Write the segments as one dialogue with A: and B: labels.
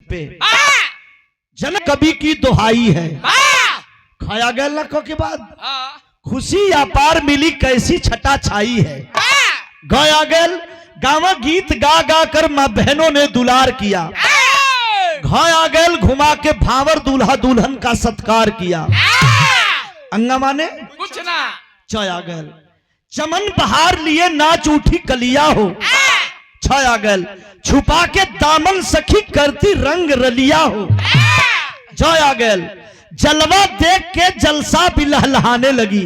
A: पे जन कवि की दुहाई है। खाया गया लखों के बाद खुशी अपार मिली कैसी छटा छाई है। गाया गया गावा गीत गा गा कर मां बहनों ने दुलार किया। घाया गैल घुमा के भावर दूल्हा दुल्हन का सत्कार किया। अंगा माने
B: कुछ ना
A: छाया गैल चमन बहार लिए नाच उठी कलिया हो। छाया गैल छुपा के दामन सखी करती रंग रलिया हो। छाया गैल जलवा देख के जलसा भी लहलहाने लगी।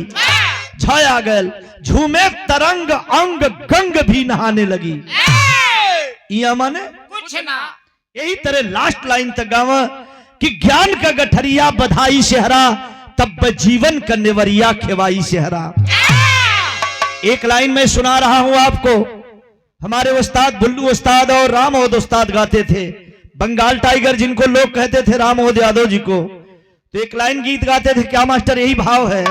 A: छाया गैल झूमे तरंग अंग गंग भी नहाने लगी। या माने
B: कुछ ना
A: यही तरह लास्ट लाइन तक गावा कि ज्ञान का गठरिया बधाई सेहरा तब जीवन का नेवरिया खेवाई सेहरा। एक लाइन में सुना रहा हूं आपको, हमारे उस्ताद बुल्लू उस्ताद और रामोद उस्ताद गाते थे। बंगाल टाइगर जिनको लोग कहते थे रामोद यादव जी को, तो एक लाइन गीत गाते थे। क्या मास्टर? यही भाव है,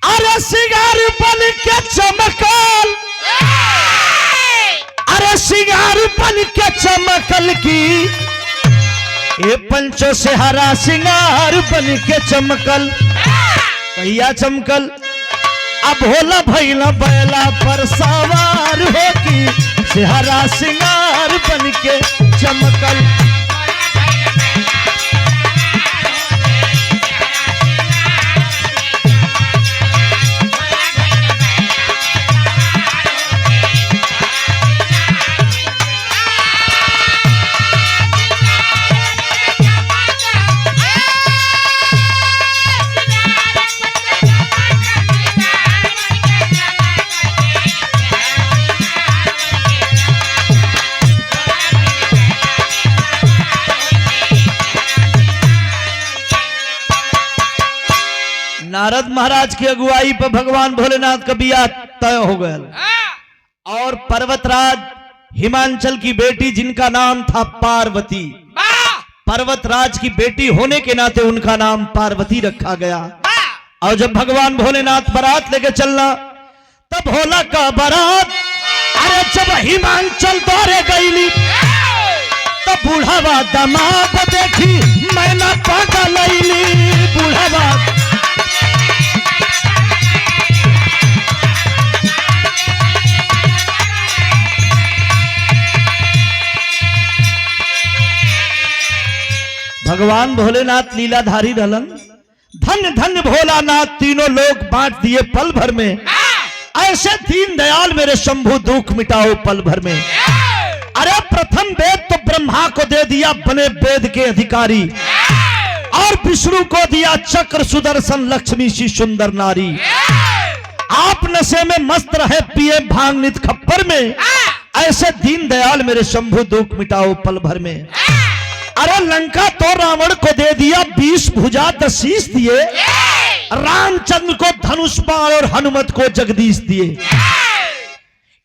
A: अरे सिंगार बन के चमकल, अरे सिंगार बन के चमकल की ये पंचों से हरा सिंगार बन के चमकल। कहिया चमकल? अब होला भैला बैला पर सवार हो की से हरा सिंगार बन के चमकल। नारद महाराज की अगुवाई पर भगवान भोलेनाथ का बियाह तय हो गया और पर्वतराज हिमांचल की बेटी जिनका नाम था पार्वती, पर्वतराज की बेटी होने के नाते उनका नाम पार्वती रखा गया। और जब भगवान भोलेनाथ बारात लेके चलना, तब भोला का बारात अरे जब हिमांचल दौरे गईली, तब बूढ़ावा दमाद देखी मैना पागल लैली। बूढ़ावा भगवान भोलेनाथ लीलाधारी रहलन। धन धन भोलानाथ तीनों लोग बांट दिए पल भर में। ऐसे दीन दयाल मेरे शंभु दुख मिटाओ पल भर में। अरे प्रथम वेद तो ब्रह्मा को दे दिया बने वेद के अधिकारी, और विष्णु को दिया चक्र सुदर्शन लक्ष्मी सी सुंदर नारी। आप नशे में मस्त रहे पिए भांग नित खप्पर में। ऐसे दीन दयाल मेरे शंभु दुख मिटाओ पल भर में। अरे लंका तो रावण को दे दिया 20 भुजा 10 शीश दिए। रामचंद्र को धनुष बाण और हनुमत को जगदीश दिए।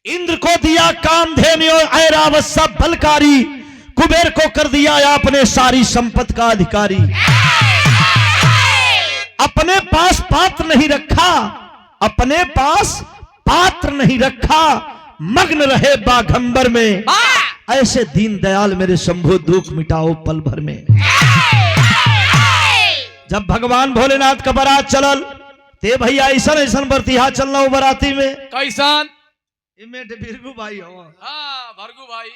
A: इंद्र को दिया कामधेनु और ऐरावत सब बलकारी। कुबेर को कर दिया आपने सारी संपत्ति का अधिकारी। अपने पास पात्र नहीं रखा, अपने पास पात्र नहीं रखा, मग्न रहे बाघंबर में। ऐसे दीन दयाल मेरे शंभु दुख मिटाओ पल भर में। जब भगवान भोलेनाथ का बारात चलल, ते भैया ऐसा ऐसा बरतिहा चलना हो बाराती में।
B: कैसन?
A: भीरगू भाई हो।
B: हाँ भरगू भाई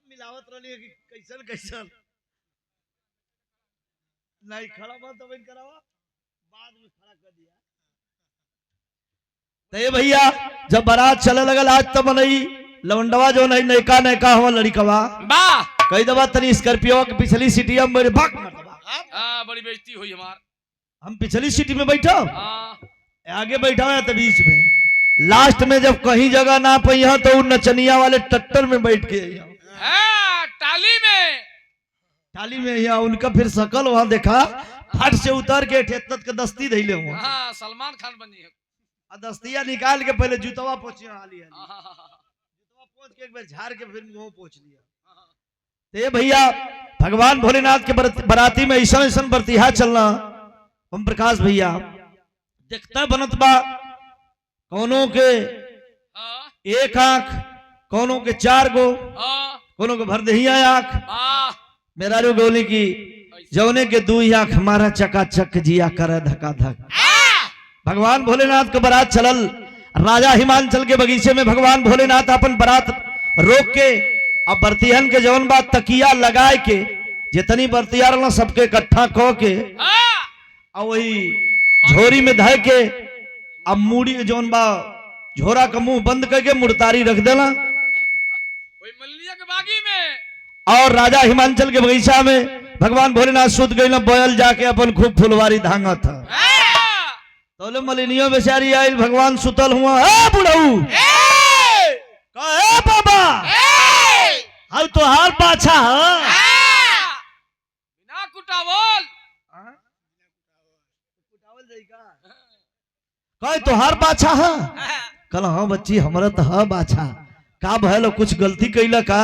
A: मिलावत रही कि कैसन कैसन नहीं खड़ा मत तो करावा, बाद में खड़ा कर दिया। ते भैया जब बारात चले लगल, आज तो मनई लवंडवा जो नहीं नैका नैका हुआ लड़ीकवा कई दबा तनी स्कॉर्पियो की पिछली सीटी में मेरे भाग
B: बड़ी बेइज्जती हुई हमार।
A: हम पिछली सीटी में बैठा, आगे बैठा है तो बीच में। लास्ट में जब कहीं जगह ना पाई तो नचनिया वाले ट्रैक्टर में बैठ के टाली में यहाँ उनका फिर शकल वहां देखा, फट से उतर के ठेतत के दस्ती धैले हुआ।
B: सलमान खान बनी
A: दस्तिया निकाल के पहले जूतवा पोछिया के एक बार झाड़ के फिर मुंह पोछ लिया। ते भैया भगवान भोलेनाथ के बराती में ऐसा ऐसा बरतिहा चलना। ओम प्रकाश भैया देखता बनत बा, कौनों के एक आंख कोनो के 4 गो,
B: हाँ
A: कोनो के भर दहिया आंख,
B: वाह
A: मेहरारू गोली की जौने के 2 आंख हमारा चकाचक जिया करे धका धक। भगवान भोलेनाथ के बारात चलल, राजा हिमांचल के बगीचे में भगवान भोलेनाथ अपन बारात रोक के अब बर्तियन के जौन बात तकिया लगाए के जितनी बर्तिया रहना सबके इकट्ठा कह के और वही झोरी में धय के अब मूड़ी जौन बा झोरा का मुंह बंद करके मुड़तारी रख देला
B: वही मल्लिया के बागी में।
A: और राजा हिमांचल के बगीचा में भगवान भोलेनाथ सुत गई बोयल जाके अपन खूब फुलवारी धांगा था। तो मलिनियों बेचारी आई, भगवान सुतल हुआ है बुढ़ऊ बाबा अब तो हाल पाछा
B: बिना कुटावल
A: कहे तो हार बाछा है। कल हाँ बच्ची हमारा तो है बाछा का भलो कुछ गलती कैला का।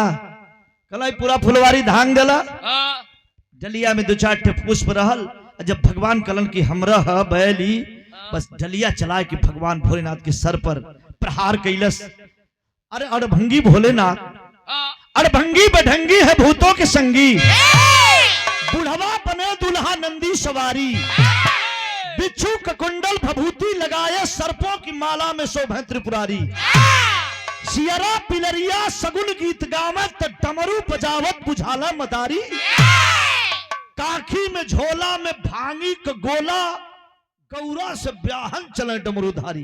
A: कल पूरा फुलवारी धांग देला, डलिया में 2-4 ठे पुष्प रहल। जब भगवान कलन की हमरा है बैली बस डलिया चला के भगवान भोलेनाथ के सर पर प्रहार कैलस। अरे अड़भंगी भोलेनाथ, अड़भंगी बढंगी है भूतों के संगी, बुढ़वा बने दुल्हा नंदी सवारी, बिच्छू का कुंडल भभूति लगाए सर्पों की माला में शोभे त्रिपुरारी, सियरा पिलरिया सगुन गीत गावत डमरू बजावत बुझाला मदारी, काखी में झोला में भांगी का गोला गौरा से ब्याहन चले डमरूधारी।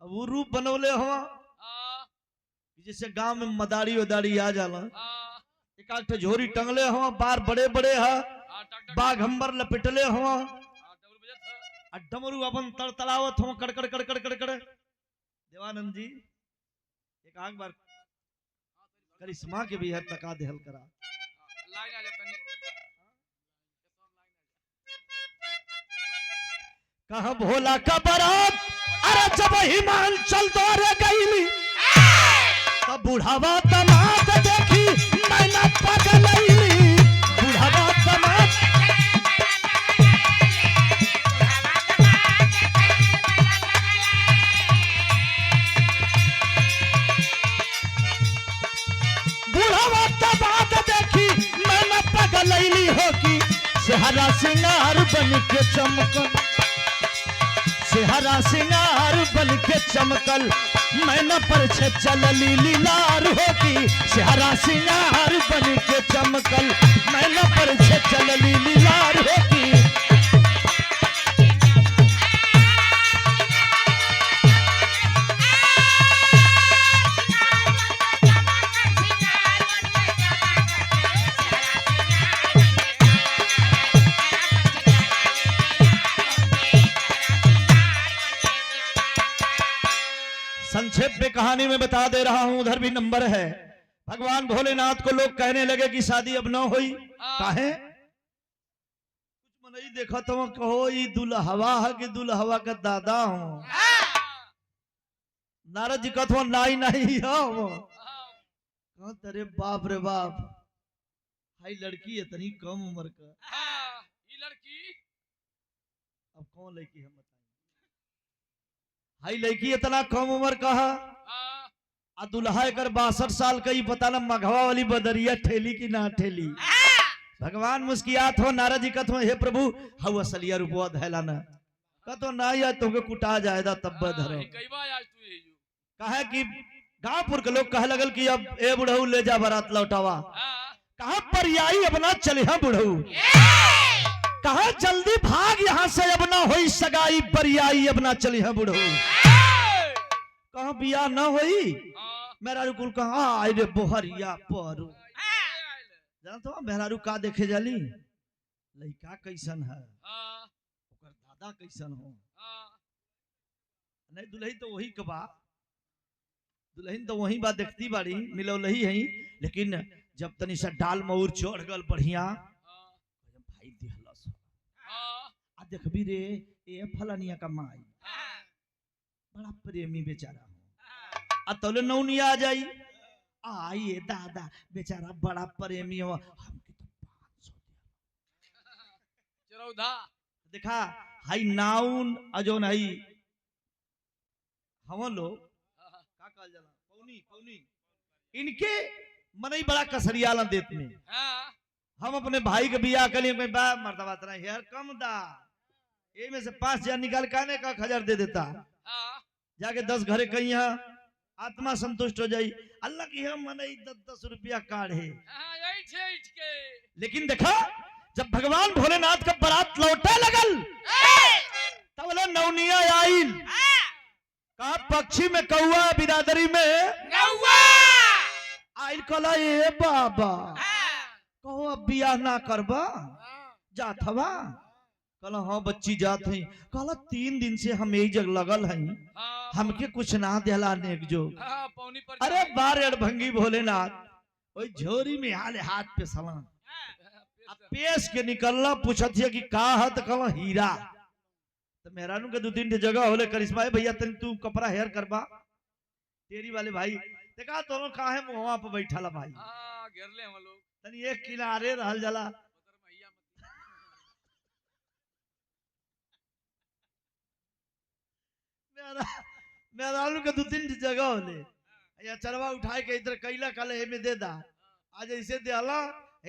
A: अब वो रूप बनौले हुआ जैसे गांव में मदारी वदारी आ जाला, एक आठ झोरी टंगले हुआ, बार बड़े बड़े है, बाघ हम्बर लपेटले हुआ, डमरू अपन तड़तड़ावत हो कड़कड़ कड़कड़ कड़कड़। देवानंद जी एक आग बार करिश्मा के भी हर तका देहल करा। कहा भोला का बारात अरे जब हिमांचल दौरे गईली तब बुढ़ावा तमात देखी मैंने पगलैली, बुढ़ावा तमात बुढ़ावा तमात देखी मैंने पगलैली होगी, सेहरा सिंगार बन के चमकल, सेहरा सिंगार बन के चमकल, मैना पर चलली लीलार होगी, सेहरा सिंगार बन के चमकल, मैना पर चलली लीलार होगी। संक्षेप में कहानी में बता दे रहा हूं, उधर भी नंबर है। भगवान भोलेनाथ को लोग कहने लगे कि शादी अब न हुई, काहे कुछ मनई देखा तो कहो ये दुल्हवा है कि दुल्हवा का दादा हूं। नारद जी कथो नाई नहीं हो तेरे बाप रे बाप, हाई लड़की इतनी कम उम्र का,
B: ये लड़की
A: अब कौन लड़की हम हाई लड़की इतना कम उम्र का है, दुल्हा कर 62 साल का ही पता ना मघवा वाली बदरिया ठेली की ना ठेली। भगवान मुस्कियात हो, नारद जी कथो हे प्रभु हव असलिया रुपवा धैला ना कतो ना या तुमके कुटा जायदा तब धरो। कहे कि गांवपुर के लोग कहे लगल कि अब ए बुढ़ऊ ले जा बारात लौटावा, कहा परियाई अपना चले हाँ बुढ़ऊ, कहा जल्दी भाग यहाँ से अब ना होई सगाई, परियाई अब ना चली है बुढ़ऊ, कहा बिया ना होई मेहरारू कुल कहा आई रे बोहरिया परू जानते हो मेहरारू का देखे जाली लड़का कैसन है ओकर दादा कैसन हो, नहीं दुल्हन तो वही कबा, दुल्हन तो वही बात देखती बाड़ी मिलौलही है, लेकिन जब तनी सा डाल मऊर चढ़ गल बढ़िया भाई दिहलस आ देखबी रे ए फलानिया का माई बड़ा प्रेमी बेचारा हो, आ तोले नौनिया आ जाई आइए दादा बेचारा बड़ा प्रेमी हो, हमके तो 500
B: चरौधा
A: देखा हाई नाउन अजोन हई हम लोग का कहल जाला इनके मनई बड़ा कसरियाला देत में
B: हाँ
A: हम अपने भाई के बियाह कर लिए बा मर्दबा तरह यार कम दा ये में से 5,000 निकाल के आने का 1,000 दे देता
B: हाँ
A: जाके 10 घरे कहीं यहाँ आत्मा संतुष्ट हो जाई अल्लाह की हम मनई 10-10 रुपया काढ़े।
B: हाँ यही छे इसके
A: लेकिन देखा जब भगवान भोलेनाथ का बारात लौटा लगल तब बोला नौनिया आइल कहा पक्षी में कौआ बिरादरी में
B: नौवा
A: आइल कला ये बाबा कहो अब बियाह ना करबा जात हवा कहला हाँ बच्ची जात है कहला 3 दिन से हम यही जग लगल है हमके कुछ ना दिला नेक जो
B: हाँ पौनी पर
A: अरे बार अड़भंगी भोलेनाथ ओई झोरी में हाले हाथ पे सलाम अब पेश के निकलना पूछत है कि का है तो कहला हीरा तो मेहरानू के 2-3 जगह होले करिश्मा भैया तन तू कपड़ा हेयर करबा तेरी वाले भाई देखा दोनों काहे मुहवा पे बैठा ला भाई
B: हाँ घेर ले हम लोग
A: तनी एक किनारे रहल जाला मेहरानू के 2-3 जगह होले या चरवा उठाए के इधर कैला काले हे में दे दा आज ऐसे देला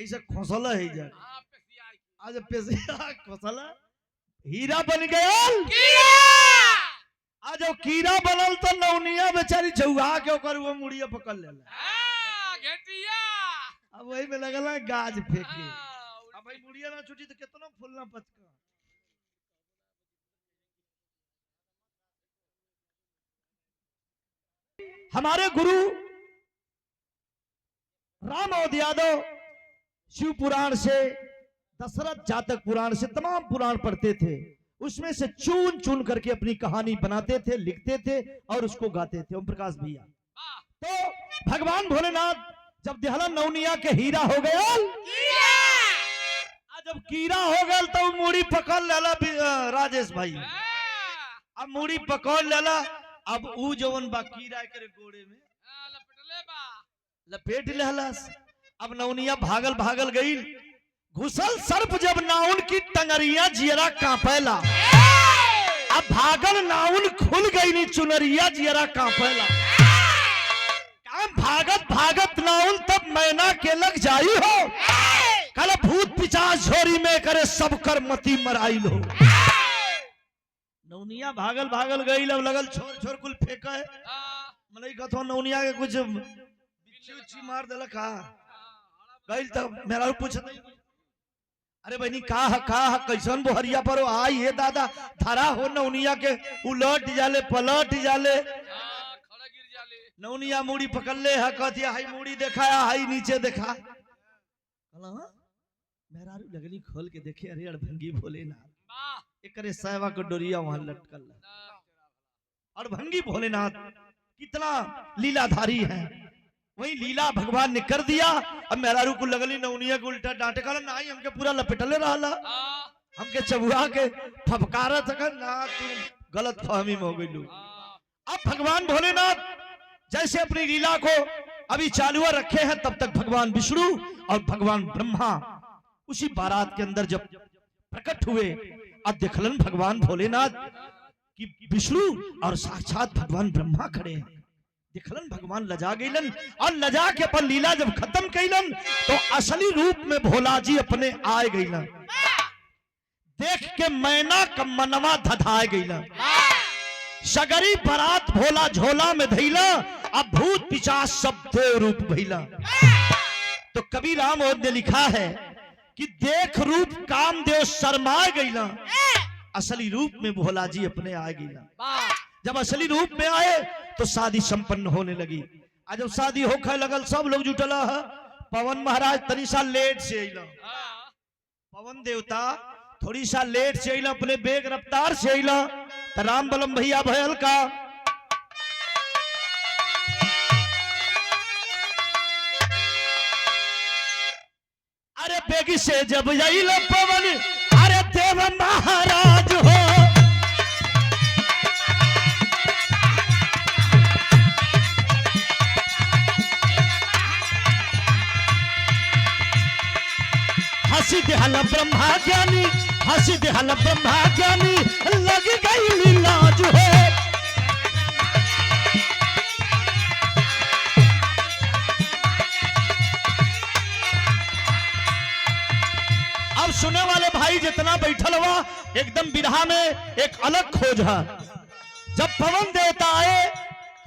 A: ऐसे खोसला है जा
B: हाँ पेशिया
A: आज पेशिया खोसला हीरा बन गयल आज वो कीड़ा बनल तो नौनिया बेचारी झुआ के ओकर वो मुड़िया पकड़ लेला
B: हाँ घेटिया
A: अब वही में लगला गाज फेंके
B: हाँ,
A: अब भाई मुड़िया ना छूटी तो कितना फूलना पचका हमारे गुरु रामोद यादव शिव पुराण से दशरथ जातक पुराण से तमाम पुराण पढ़ते थे उसमें से चुन चुन करके अपनी कहानी बनाते थे लिखते थे और उसको गाते थे ओम प्रकाश भैया। तो भगवान भोलेनाथ जब देहला नौनिया के हीरा हो गया जब कीड़ा हो गया तो मूड़ी पकड़ लेला राजेश भाई अब मूड़ी पकड़ लेला अब ऊ जवन बा कीड़ा करे गोड़े में
B: हाँ, लपटले बा
A: लपेट लेहलस अब नौनिया भागल भागल गई घुसल सर्प जब नाउन की टंगरिया जियरा कांपेला अब भागल नाउन खुल गई नी चुनरिया जियरा कांपेला भागत भागत नाउन तब मैना के लग जाई हो कल भूत पिचास झोरी में करे सब कर मती मराइल हो नौनिया भागल भागल गई अब लगल छोर छोर कुल फेंका है मनई कथो नौनिया के कुछ बिच्छी मार देला का गई तब मेरा पूछत अरे बहनी का कैसन बोहरिया पर आई है दादा धरा हो नौनिया के उलट जाले पलट जाले
B: खड़ा गिर जाले
A: नौनिया मूड़ी पकड़ ले है कहतिया हाई मूड़ी देखाया हाई नीचे देखा मेरा लगनी खोल के देखे अरे अड़भंगी भोलेनाथ एकरे साहबा को डोरिया वहां लटकल अड़भंगी भोलेनाथ कितना लीलाधारी है वही लीला भगवान ने कर दिया। अब मेहरारू को लगली नौनिया को उल्टा डांटे कहा ना हमके पूरा लपेटले रहला हमके चबुआ के फफकारा तक ना तू गलत फहमी में हो गई। अब भगवान भोलेनाथ जैसे अपनी लीला को अभी चालू रखे हैं तब तक भगवान विष्णु और भगवान ब्रह्मा उसी बारात के अंदर जब प्रकट हुए अब देखलन भगवान भोलेनाथ कि विष्णु और साक्षात भगवान ब्रह्मा खड़े हैं। देखलन भगवान लजा गईलन और लजा के अपन लीला जब खत्म कईलन तो असली रूप में भोला जी अपने आए गईलन। देख के मैना का मनवा धधाए गईलन। सगरी बारात भोला झोला में धैला अब भूत पिशाच सब देव रूप भइला। तो कबीर रामोद ने लिखा है कि देख रूप कामदेव शर्माए गईला असली रूप में भोला जी अपने आ गईला। जब असली रूप में आए तो शादी संपन्न होने लगी। आज जब शादी होखे लगल सब लोग जुटला है। पवन महाराज तनी सा लेट से अइला। पवन देवता थोड़ी सा लेट से अइला अपने बेग रफ्तार से अइला। तो राम बलम भैया भयल का अरे बेगी से जब अइला पवन अरे देव महाराज हो हसी देहल ब्रह्मा ज्ञानी हसी देहल ब्रह्मा ज्ञानी लग गई लाज हो सुनने वाले भाई जितना बैठल हुआ एकदम बिरहा में एक अलग खोज है। जब पवन देवता आए,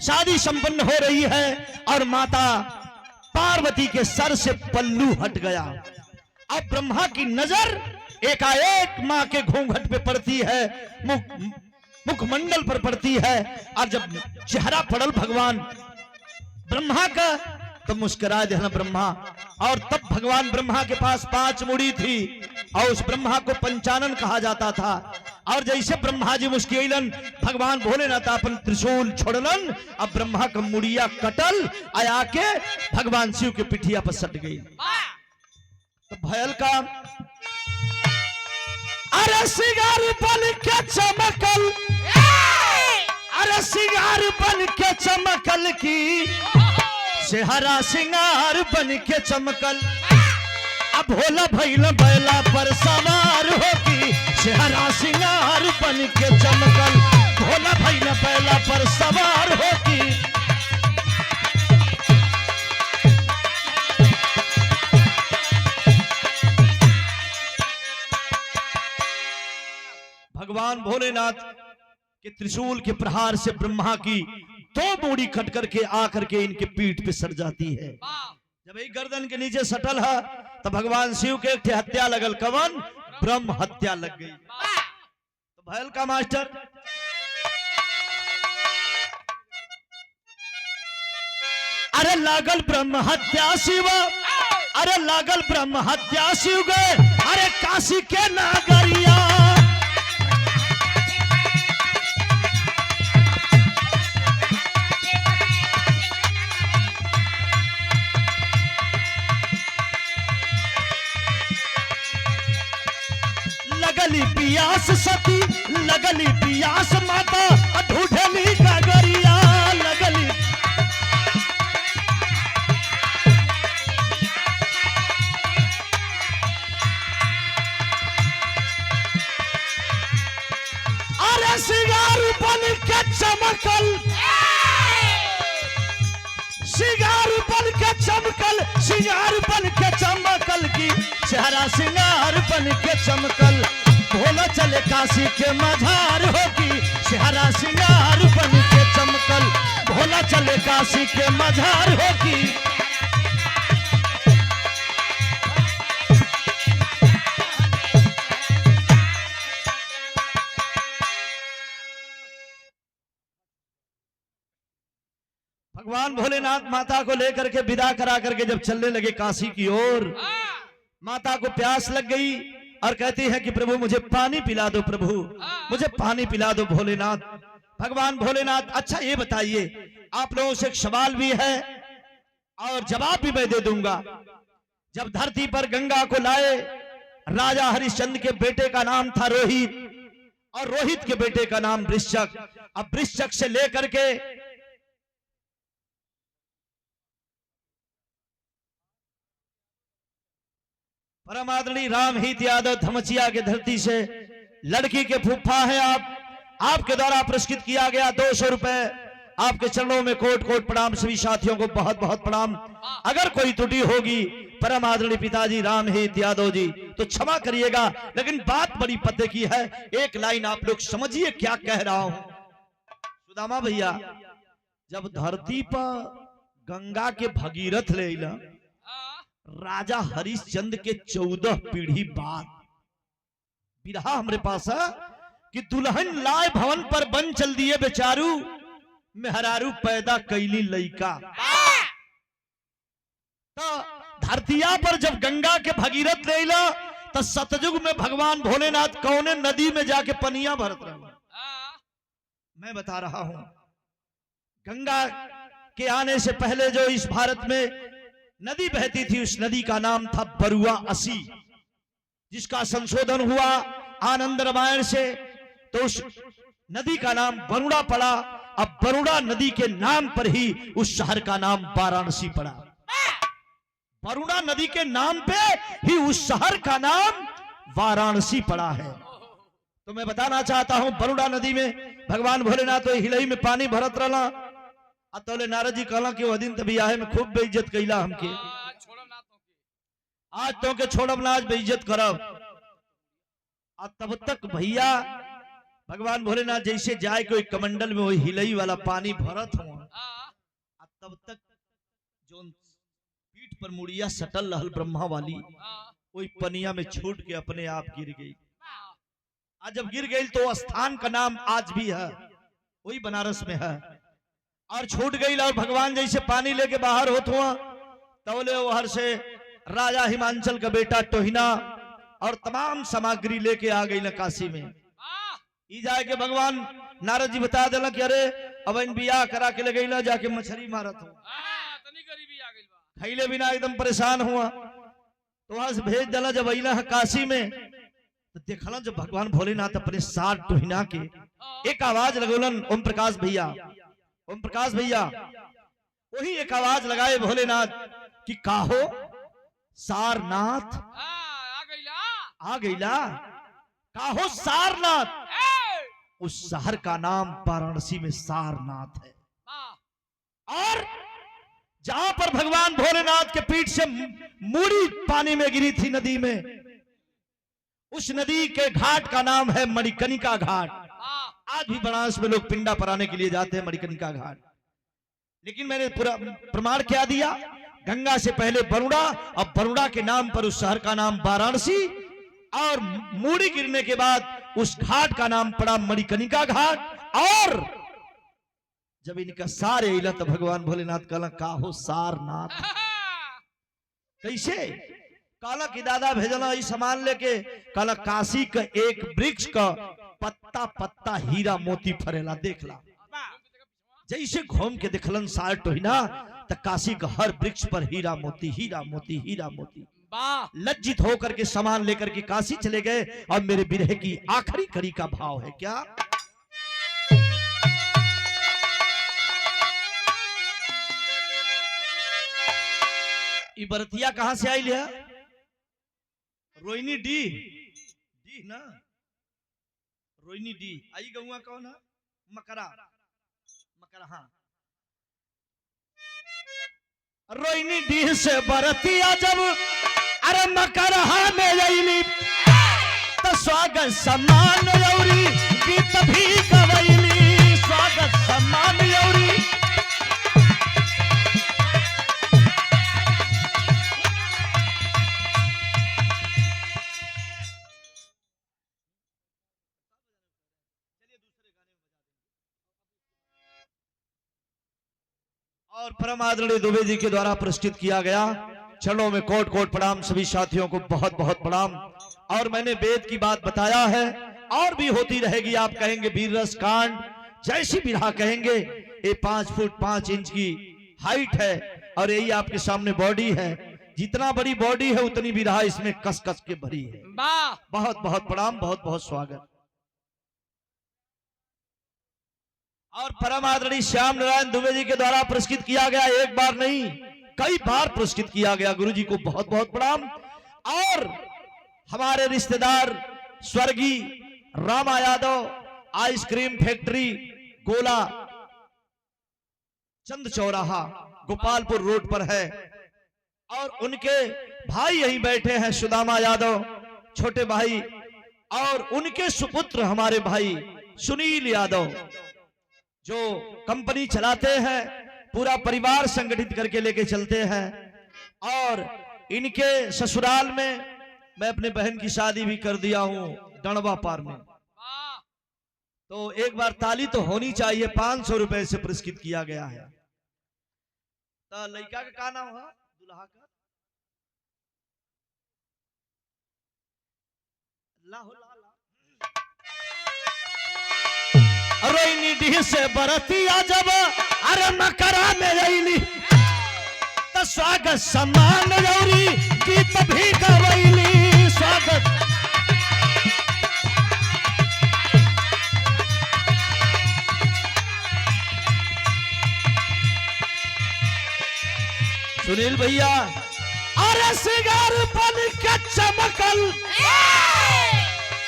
A: शादी संपन्न हो रही है और माता पार्वती के सर से पल्लू हट गया। अब ब्रह्मा की नजर एकाएक मां के घूंघट पे पड़ती है, मुखमंडल पर पड़ती है, और जब चेहरा पड़ल भगवान ब्रह्मा का तो मुस्कुरा देना ब्रह्मा। और तब भगवान ब्रह्मा के पास 5 मुड़ी थी और उस ब्रह्मा को पंचानन कहा जाता था। और जैसे ब्रह्मा जी मुस्किलन भगवान भोलेनाथ अपन त्रिशूल छोड़लन, अब ब्रह्मा का मुड़िया कटल आया के भगवान शिव के पिठिया पर सट गई। तो भयल का अरे सिंगार बन के चमकल, अरे सिंगार बन के चमकल की सेहरा सिंगार बन के चमकल। अब भोला भैला बैला पर सवार होगी, सेहरा सिंगार बन के चमकल। भोला भैला बैला पर सवार होगी। भगवान भोलेनाथ के त्रिशूल के प्रहार से ब्रह्मा की 2 मूड़ी कट करके आकर के इनके पीठ पे सट जाती है। जब एक गर्दन के नीचे सटल है तो भगवान शिव के एक हत्या लगल, कवन ब्रह्म हत्या लग गई। तो भयल का मास्टर अरे लागल ब्रह्म हत्या शिव, अरे लागल ब्रह्म हत्या शिव गए, अरे काशी के नागरिया। लगली पियास सती, लगली पियास माता, ढूढ़ली गगरिया। लगली अरे सिंगार बन के चमकल, सिंगार बन के चमकल, सिंगार बन के चमकल की चेहरा सिंगार बन के चमकल। भोला चले काशी के मझार होगी, चेहरा सिंगार बन के चमकल। भोला चले काशी के मझार होगी। भगवान भोलेनाथ माता को लेकर के विदा करा करके जब चलने लगे काशी की ओर, माता को प्यास लग गई और कहती है कि प्रभु मुझे पानी पिला दो, प्रभु मुझे पानी पिला दो भोलेनाथ। भगवान भोलेनाथ अच्छा ये बताइए, आप लोगों से एक सवाल भी है और जवाब भी मैं दे दूंगा। जब धरती पर गंगा को लाए, राजा हरिश्चंद्र के बेटे का नाम था रोहित और रोहित के बेटे का नाम वृश्चक। अब वृश्चक से लेकर के परम आदरणीय रामहित यादव धमचिया के धरती से लड़की के फूफा है आप, आपके द्वारा पुरस्कृत किया गया 200 रुपए। आपके चरणों में कोट कोट प्रणाम, सभी साथियों को बहुत बहुत प्रणाम। अगर कोई त्रुटि होगी परम आदरणीय पिताजी रामहित यादव जी तो क्षमा करिएगा, लेकिन बात बड़ी पते की है। एक लाइन आप लोग समझिए क्या कह रहा हूं। सुदामा भैया, जब धरती पर गंगा के भगीरथ ले राजा हरिश्चंद्र के 14 पीढ़ी बाद बिरहा हमारे पास है कि दुल्हन लाए भवन पर बन चल दिए बेचारू, मेहरारू पैदा कैली लइका। तो धरतिया पर जब गंगा के भगीरथ ले ला तो सतयुग में भगवान भोलेनाथ कौने नदी में जाके पनिया भरत रहे। मैं बता रहा हूं, गंगा के आने से पहले जो इस भारत में नदी बहती थी उस नदी का नाम था बरुआ असी, जिसका संशोधन हुआ आनंद रामायण से तो उस नदी का नाम बरुड़ा पड़ा। अब बरुड़ा नदी के नाम पर ही उस शहर का नाम वाराणसी पड़ा। बरुड़ा नदी के नाम पे ही उस शहर का नाम वाराणसी पड़ा है। तो मैं बताना चाहता हूं, बरुड़ा नदी में भगवान भोलेनाथ तो हिलई में पानी भरत रहा। तोले नारद जी कहला कि वह दिन तभी आए में खूब बेइज्जत कैला हमके, आज तो के छोड़ब ना, आज बेइज्जत करब। और तब तक भैया भगवान भोलेनाथ जैसे जाए कोई कमंडल में वही हिलई वाला पानी भरत हो, तब तक जो पीठ पर मुड़िया सटल रहल ब्रह्मा वाली वही पनिया में छूट के अपने आप गिर गई। आज जब गिर गई तो स्थान का नाम आज भी है, वही बनारस में है, और छूट गई। और भगवान जैसे पानी लेके बाहर होत हुआ तौले वहर से राजा हिमांचल का बेटा टोहिना और तमाम सामग्री लेके आ गई न काशी में। ई जाके भगवान नारद जी बता दिला कि अरे अब इन बियाह करा के ले गई ना जाके मछली मारत हो, खैले बिना एकदम परेशान हुआ। तो वहां से भेज दिला। जब अला है काशी में तो देखला जब भगवान भोलेनाथ अपने साथ टोहिना के एक आवाज लगोलन, ओम प्रकाश भैया, ओम प्रकाश भैया, वही एक आवाज लगाए भोलेनाथ कि काहो सारनाथ आ गईला, काहो सारनाथ। उस शहर का नाम वाराणसी में सारनाथ है, और जहां पर भगवान भोलेनाथ के पीठ से मूड़ी पानी में गिरी थी नदी में, उस नदी के घाट का नाम है मणिकर्णिका घाट। आज भी बनारस में लोग पिंडा पराने के लिए जाते हैं मणिकर्णिका घाट। लेकिन मैंने पूरा प्रमाण क्या दिया, गंगा से पहले बरुणा, अब बरुणा के नाम पर उस शहर का नाम वाराणसी, और मूड़ी गिरने के बाद उस घाट का नाम पड़ा मणिकर्णिका घाट। और जब इनका सारे इला तो भगवान भोलेनाथ कहला काहो सारनाथ। कैसे काला की दादा भेजना ई सामान लेके, काला काशी का एक वृक्ष का पत्ता पत्ता हीरा मोती फरेला देखला। जैसे घूम के देखलन सार टोहिना तो काशी का हर वृक्ष पर हीरा मोती हीरा मोती हीरा मोती। लज्जित होकर के सामान लेकर के काशी चले गए। और मेरे विरह की आखिरी कड़ी का भाव है क्या, ये बरतिया कहां से आई लिया, रोहिणी डी डी ना, रोहिणी डी आई गौआ कौन है, मकरा मकरा, हाँ रोहिणी डी से बरतिया जब अरे मकरहा में आईली तो स्वागत सम्मान यौरी गीत भी गवैली, स्वागत सम्मान यौरी। और परम आदरणीय दुबे जी के द्वारा प्रस्तुत किया गया। चरणों में कोट कोट प्रणाम, सभी साथियों को बहुत बहुत प्रणाम। और मैंने वेद की बात बताया है, और भी होती रहेगी। आप कहेंगे वीर रस कांड, जैसी विधा कहेंगे। ये 5 फुट 5 इंच की हाइट है, और यही आपके सामने बॉडी है। जितना बड़ी बॉडी है उतनी विधा इसमें कस कस के भरी है। बहुत बहुत प्रणाम, बहुत बहुत स्वागत। और परम आदरणीय श्याम नारायण दुबे जी के द्वारा पुरस्कृत किया गया, एक बार नहीं कई बार पुरस्कृत किया गया। गुरु जी को बहुत बहुत प्रणाम। और हमारे रिश्तेदार स्वर्गीय रामा यादव, आइसक्रीम फैक्ट्री गोला चंद चौराहा गोपालपुर रोड पर है, और उनके भाई यहीं बैठे हैं सुदामा यादव छोटे भाई, और उनके सुपुत्र हमारे भाई सुनील यादव जो कंपनी चलाते हैं, पूरा परिवार संगठित करके लेके चलते हैं। और इनके ससुराल में मैं अपने बहन की शादी भी कर दिया हूं डणवा पार में। तो एक बार ताली तो होनी चाहिए। 500 रुपए से पुरस्कृत किया गया है। तो लड़का का क्या नाम है, दुल्हा का रोहिणी डी से बरतिया जब अरे मकरा में आईली तो स्वागत सम्मान यौरी गीत भी गवैली, स्वागत। सुनील भैया, अरे सिंगार बन के चमकल,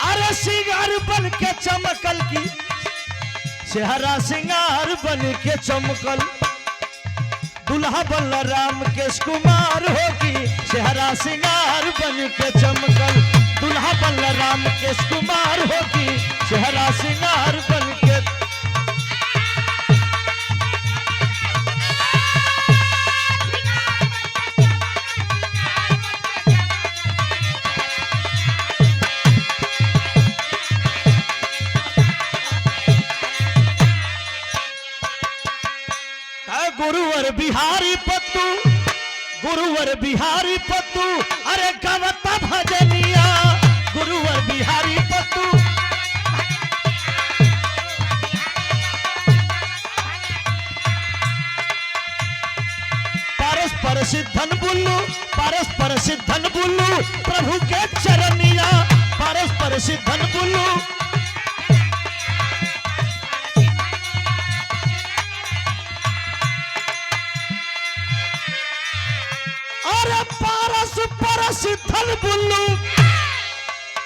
A: अरे सिंगार बन के चमकल की चेहरा सिंगार बन के चमकल, दुल्हा बलराम केश कुमार होगी चेहरा सिंगार बन के चमकल। दुल्हा बलराम केश कुमार होगी चेहरा सिंगार बन के। गुरुवर बिहारी पत्तू, गुरुवर बिहारी पत्तू, अरे गवता भजनिया गुरुवर बिहारी पत्तू। परस्पर सिद्धन बुल्लू, परस्पर सिद्धन बुल्लू, प्रभु के चरनिया परस्पर सिद्धन बुल्लू। अरे पारस परस थल बुल्लू,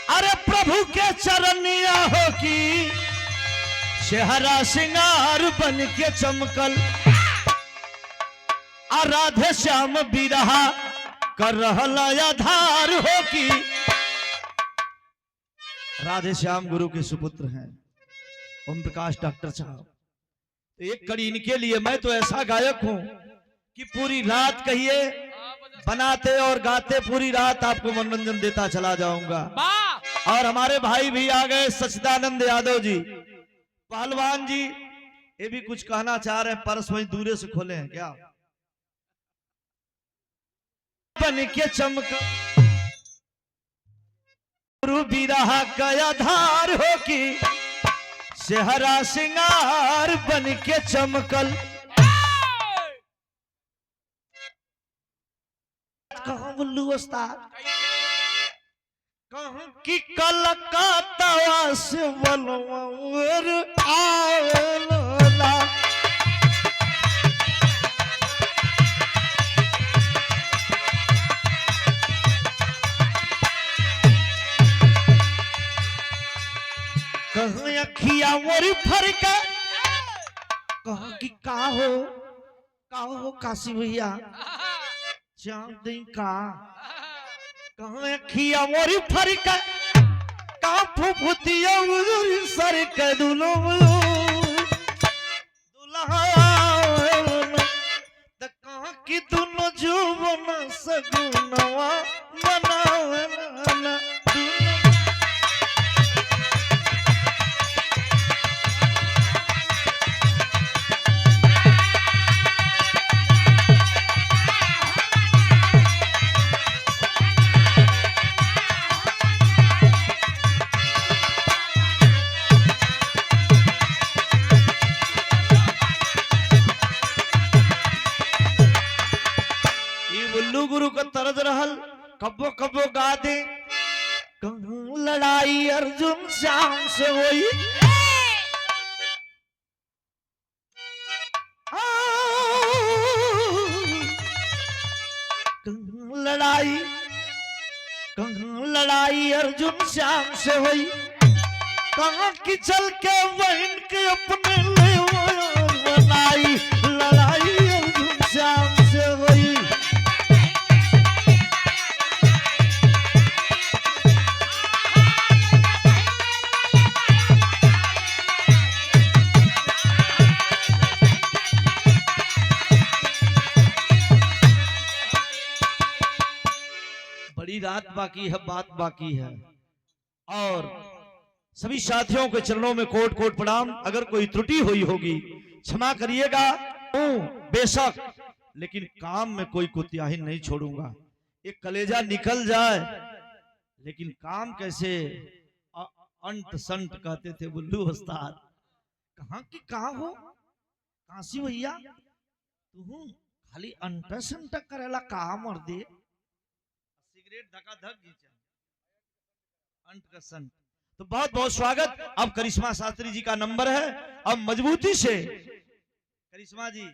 A: अरे प्रभु के चरनिया हो की चेहरा सिंगार बन के चमकल। राधे श्याम बिरहा कर रहला आधार हो की। राधे श्याम गुरु के सुपुत्र हैं ओम प्रकाश डॉक्टर साहब। तो एक कड़ी इनके लिए मैं तो ऐसा गायक हूं कि पूरी रात कहिए बनाते और गाते पूरी रात आपको मनोरंजन देता चला जाऊंगा। और हमारे भाई भी आ गए सच्चिदानंद यादव जी, पहलवान जी, ये भी कुछ कहना चाह रहे हैं। पर्स वहीं दूरे से खोले हैं क्या? बन के चमक गुरु बिरहा का आधार हो की चेहरा सिंगार बन के चमकल। कहाँ बुल्लू उस्ताद कहाँ की कलकत्ता से बलवर आवेला। कहाँ अखिया मोरी फरका, कहाँ की का हो काशी भैया का कहाँ अखिया मोरी फरका, का फुफुतिया सर के दुल्हा कहाँ की दोनों जुबन सगुनवा मनावला। गुरु का तरज रहल कब्बो कब्बो गा दे। कहूं लड़ाई अर्जुन श्याम से हुई, कहूं लड़ाई अर्जुन श्याम से हुई। कहाँ की चल के बहन के अपने ले बनाई, लड़ाई अर्जुन श्याम से हुई। बड़ी रात बाकी है, बात बाकी है। और सभी साथियों के चरणों में कोट कोट प्रणाम। अगर कोई त्रुटि हुई होगी क्षमा करिएगा। बेशक, लेकिन काम में कोई कोताही नहीं छोड़ूंगा। एक कलेजा निकल जाए लेकिन काम कैसे अंट संट कहते थे बुल्लू उस्ताद। कहाँ की कहाँ हो काशी भैया, तू खाली अंट संट करेला कहा मर दे। सिगरेट धका धक घींचा अंट का संट। तो बहुत बहुत स्वागत। अब करिश्मा शास्त्री जी का नंबर है। अब मजबूती से करिश्मा जी